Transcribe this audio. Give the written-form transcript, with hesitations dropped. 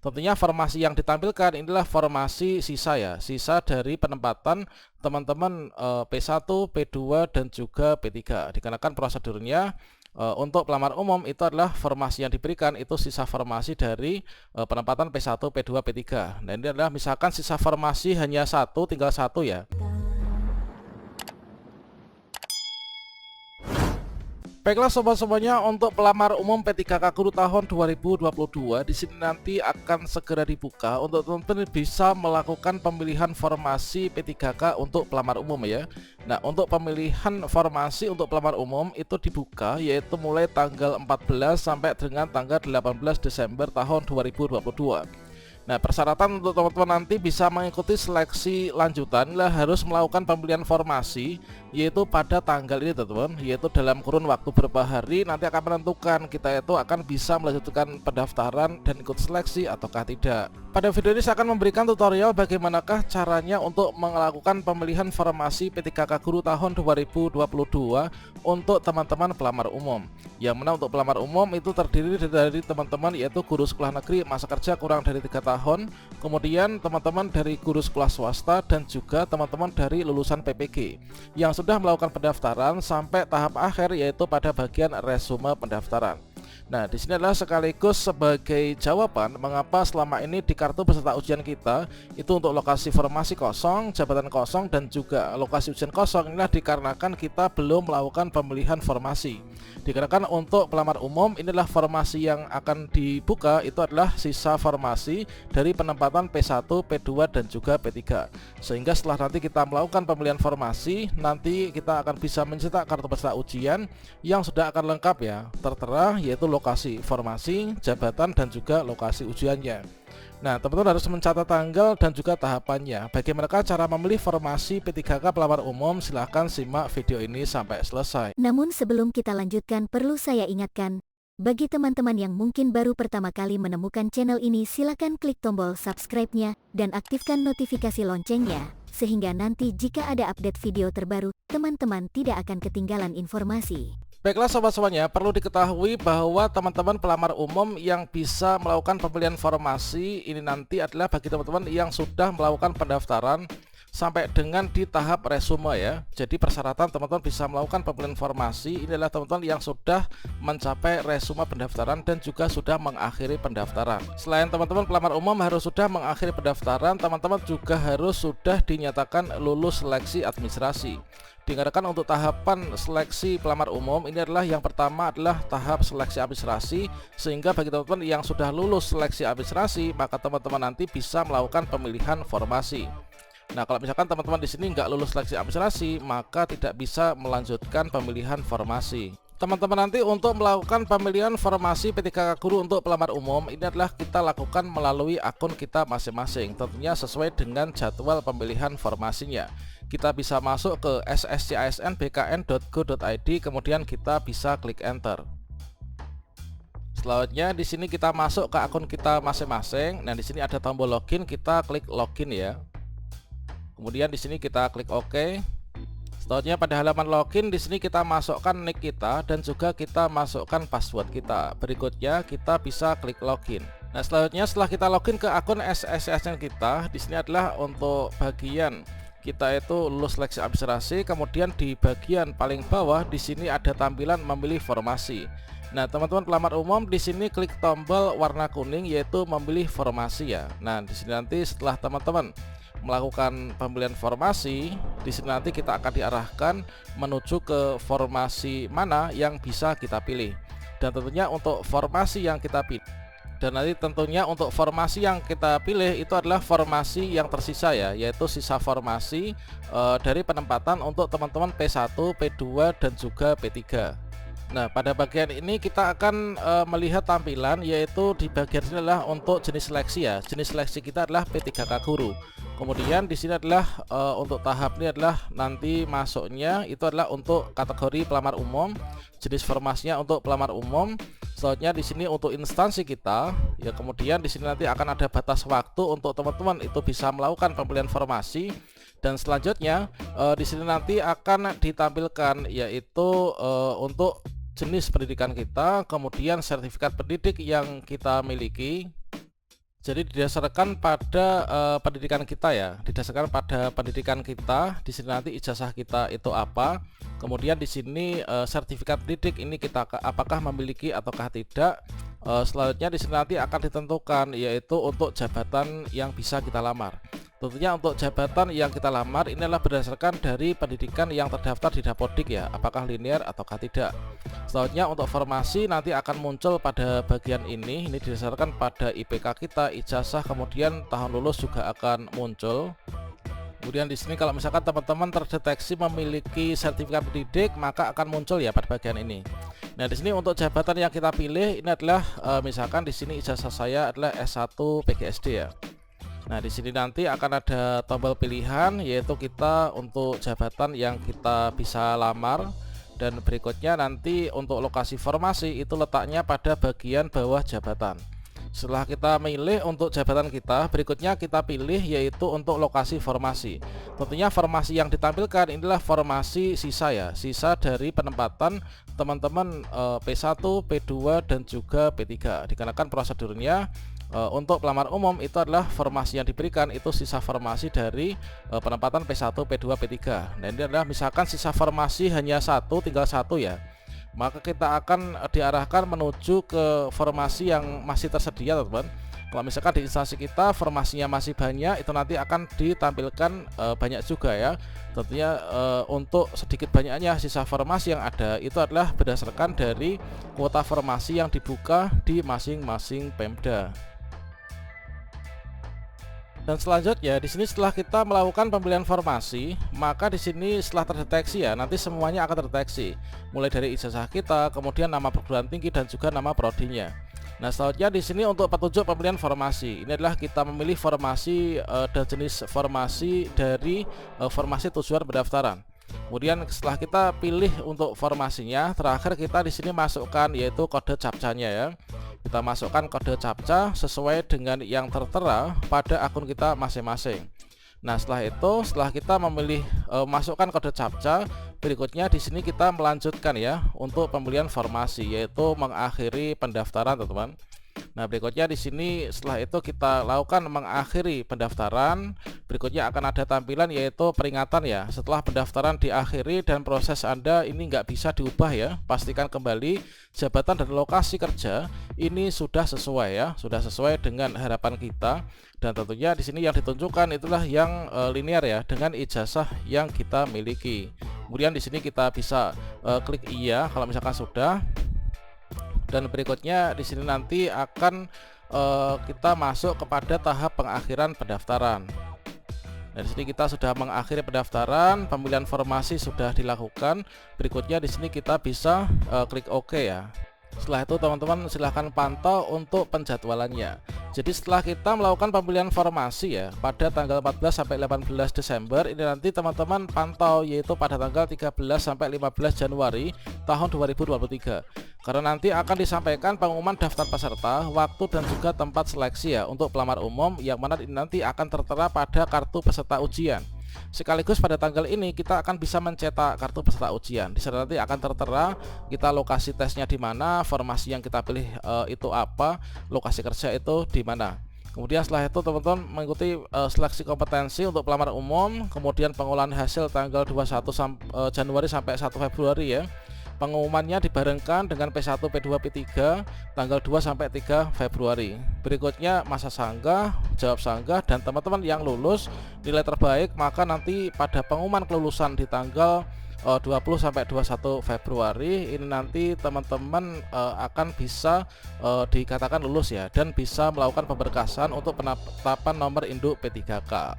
Tentunya formasi yang ditampilkan inilah formasi sisa ya, sisa dari penempatan teman-teman P1, P2 dan juga P3. Dikarenakan prosedurnya untuk pelamar umum itu adalah formasi yang diberikan itu sisa formasi dari penempatan P1, P2, P3. Nah, ini adalah misalkan sisa formasi hanya satu, tinggal satu ya. Baiklah sobat-sobatnya, untuk pelamar umum P3K Guru tahun 2022 di sini nanti akan segera dibuka untuk teman-teman bisa melakukan pemilihan formasi P3K untuk pelamar umum ya. Nah, untuk pemilihan formasi untuk pelamar umum itu dibuka yaitu mulai tanggal 14 sampai dengan tanggal 18 Desember tahun 2022. Nah, persyaratan untuk teman-teman nanti bisa mengikuti seleksi lanjutan harus melakukan pembelian formasi yaitu pada tanggal ini teman-teman, yaitu dalam kurun waktu beberapa hari nanti akan menentukan kita itu akan bisa melanjutkan pendaftaran dan ikut seleksi ataukah tidak. Pada video ini saya akan memberikan tutorial bagaimanakah caranya untuk melakukan pemilihan formasi P3K Guru tahun 2022 untuk teman-teman pelamar umum. Yang mana untuk pelamar umum itu terdiri dari teman-teman yaitu guru sekolah negeri masa kerja kurang dari 3 tahun, kemudian teman-teman dari guru sekolah swasta dan juga teman-teman dari lulusan PPG yang sudah melakukan pendaftaran sampai tahap akhir yaitu pada bagian resume pendaftaran. Nah, di sini adalah sekaligus sebagai jawaban mengapa selama ini di kartu peserta ujian kita itu untuk lokasi formasi kosong, jabatan kosong dan juga lokasi ujian kosong inilah dikarenakan kita belum melakukan pemilihan formasi. Dikarenakan untuk pelamar umum inilah formasi yang akan dibuka itu adalah sisa formasi dari penempatan P1, P2 dan juga P3. Sehingga setelah nanti kita melakukan pemilihan formasi, nanti kita akan bisa mencetak kartu peserta ujian yang sudah akan lengkap ya, tertera yaitu lokasi formasi, jabatan dan juga lokasi ujiannya. Nah, teman-teman harus mencatat tanggal dan juga tahapannya. Bagaimana cara memilih formasi P3K pelamar umum? Silahkan simak video ini sampai selesai. Namun sebelum kita lanjutkan, perlu saya ingatkan, bagi teman-teman yang mungkin baru pertama kali menemukan channel ini, silakan klik tombol subscribe-nya dan aktifkan notifikasi loncengnya, sehingga nanti jika ada update video terbaru, teman-teman tidak akan ketinggalan informasi. Baiklah sobat-sobatnya, perlu diketahui bahwa teman-teman pelamar umum yang bisa melakukan pembelian formasi ini nanti adalah bagi teman-teman yang sudah melakukan pendaftaran sampai dengan di tahap resume ya. Jadi persyaratan teman-teman bisa melakukan pembelian formasi ini adalah teman-teman yang sudah mencapai resume pendaftaran dan juga sudah mengakhiri pendaftaran. Selain teman-teman pelamar umum harus sudah mengakhiri pendaftaran, teman-teman juga harus sudah dinyatakan lulus seleksi administrasi. Dikarenakan untuk tahapan seleksi pelamar umum ini adalah yang pertama adalah tahap seleksi administrasi, sehingga bagi teman-teman yang sudah lulus seleksi administrasi maka teman-teman nanti bisa melakukan pemilihan formasi. Nah, kalau misalkan teman-teman di sini nggak lulus seleksi administrasi maka tidak bisa melanjutkan pemilihan formasi. Teman-teman nanti untuk melakukan pemilihan formasi P3K Guru untuk pelamar umum ini adalah kita lakukan melalui akun kita masing-masing, tentunya sesuai dengan jadwal pemilihan formasinya. Kita bisa masuk ke sscisnbkn.go.id, kemudian kita bisa klik enter. Selanjutnya di sini kita masuk ke akun kita masing-masing. Nah, di sini ada tombol login, kita klik login ya. Kemudian di sini kita klik OK. Selanjutnya pada halaman login di sini kita masukkan nick kita dan juga kita masukkan password kita. Berikutnya kita bisa klik login. Nah, selanjutnya setelah kita login ke akun SSCSN kita, di sini adalah untuk bagian kita itu lulus seleksi administrasi, kemudian di bagian paling bawah di sini ada tampilan memilih formasi. Nah, teman-teman pelamar umum di sini klik tombol warna kuning yaitu memilih formasi ya. Nah, di sini nanti setelah teman-teman melakukan pembelian formasi, di sini nanti kita akan diarahkan menuju ke formasi mana yang bisa kita pilih. Dan tentunya untuk formasi yang kita pilih itu adalah formasi yang tersisa ya, yaitu sisa formasi dari penempatan untuk teman-teman P1, P2 dan juga P3. Nah, pada bagian ini kita akan melihat tampilan, yaitu di bagian sini adalah untuk jenis seleksi ya. Jenis seleksi kita adalah P3K Guru. Kemudian di sini adalah untuk tahap ini adalah nanti masuknya itu adalah untuk kategori pelamar umum, jenis formasinya untuk pelamar umum. Selanjutnya di sini untuk instansi kita ya, kemudian di sini nanti akan ada batas waktu untuk teman-teman itu bisa melakukan pembelian formasi. Dan selanjutnya di sini nanti akan ditampilkan yaitu untuk jenis pendidikan kita, kemudian sertifikat pendidik yang kita miliki. Jadi didasarkan pada pendidikan kita ya, didasarkan pada pendidikan kita. Di sini nanti ijazah kita itu apa. Kemudian di sini sertifikat pendidik ini kita apakah memiliki ataukah tidak. Selanjutnya di sini nanti akan ditentukan yaitu untuk jabatan yang bisa kita lamar. Tentunya untuk jabatan yang kita lamar ini adalah berdasarkan dari pendidikan yang terdaftar di Dapodik ya, apakah linear ataukah tidak. Selanjutnya untuk formasi nanti akan muncul pada bagian ini didasarkan pada IPK kita, ijazah, kemudian tahun lulus juga akan muncul. Kemudian di sini kalau misalkan teman-teman terdeteksi memiliki sertifikat pendidik, maka akan muncul ya pada bagian ini. Nah, di sini untuk jabatan yang kita pilih ini adalah misalkan di sini ijazah saya adalah S1 PGSD ya. Nah, di sini nanti akan ada tombol pilihan yaitu kita untuk jabatan yang kita bisa lamar, dan berikutnya nanti untuk lokasi formasi itu letaknya pada bagian bawah jabatan. Setelah kita milih untuk jabatan kita, berikutnya kita pilih yaitu untuk lokasi formasi. Tentunya formasi yang ditampilkan inilah formasi sisa ya, sisa dari penempatan teman-teman P1, P2 dan juga P3. Dikarenakan prosedurnya untuk pelamar umum itu adalah formasi yang diberikan itu sisa formasi dari penempatan P1, P2, P3. Nah, ini adalah misalkan sisa formasi hanya satu, tinggal satu ya, maka kita akan diarahkan menuju ke formasi yang masih tersedia teman-teman. Kalau misalkan di instansi kita formasinya masih banyak, itu nanti akan ditampilkan banyak juga ya. Tentunya untuk sedikit banyaknya sisa formasi yang ada itu adalah berdasarkan dari kuota formasi yang dibuka di masing-masing Pemda. Dan selanjutnya di sini setelah kita melakukan pemilihan formasi, maka di sini setelah terdeteksi ya, nanti semuanya akan terdeteksi. Mulai dari ijazah kita, kemudian nama perguruan tinggi dan juga nama prodinya. Nah, selanjutnya di sini untuk petunjuk pemilihan formasi. Ini adalah kita memilih formasi dan jenis formasi dari formasi tujuan pendaftaran. Kemudian setelah kita pilih untuk formasinya, terakhir kita di sini masukkan yaitu kode captcha-nya ya. Kita masukkan kode captcha sesuai dengan yang tertera pada akun kita masing-masing. Nah, setelah itu, setelah kita memilih masukkan kode captcha, berikutnya di sini kita melanjutkan ya untuk pembelian formasi yaitu mengakhiri pendaftaran, teman-teman. Nah, berikutnya di sini setelah itu kita lakukan mengakhiri pendaftaran. Berikutnya akan ada tampilan yaitu peringatan ya. Setelah pendaftaran diakhiri dan proses Anda ini nggak bisa diubah ya, pastikan kembali jabatan dan lokasi kerja ini sudah sesuai ya, sudah sesuai dengan harapan kita. Dan tentunya di sini yang ditunjukkan itulah yang linear ya, dengan ijazah yang kita miliki. Kemudian di sini kita bisa klik iya kalau misalkan sudah. Dan berikutnya di sini nanti akan kita masuk kepada tahap pengakhiran pendaftaran. Nah, di sini kita sudah mengakhiri pendaftaran, pemilihan formasi sudah dilakukan. Berikutnya di sini kita bisa klik OK ya. Setelah itu teman-teman silahkan pantau untuk penjadwalannya. Jadi setelah kita melakukan pemilihan formasi ya pada tanggal 14 sampai 18 Desember ini, nanti teman-teman pantau yaitu pada tanggal 13 sampai 15 Januari tahun 2023. Karena nanti akan disampaikan pengumuman daftar peserta, waktu dan juga tempat seleksi ya untuk pelamar umum, yang mana ini nanti akan tertera pada kartu peserta ujian. Sekaligus pada tanggal ini kita akan bisa mencetak kartu peserta ujian. Di sana nanti akan tertera kita lokasi tesnya di mana, formasi yang kita pilih itu apa, lokasi kerja itu di mana. Kemudian setelah itu teman-teman mengikuti seleksi kompetensi untuk pelamar umum, kemudian pengolahan hasil tanggal 21 Januari sampai 1 Februari ya. Pengumumannya dibarengkan dengan P1, P2, P3 tanggal 2 sampai 3 Februari. Berikutnya masa sanggah, jawab sanggah, dan teman-teman yang lulus nilai terbaik maka nanti pada pengumuman kelulusan di tanggal 20 sampai 21 Februari ini nanti teman-teman akan bisa dikatakan lulus ya, dan bisa melakukan pemberkasan untuk penetapan nomor induk P3K.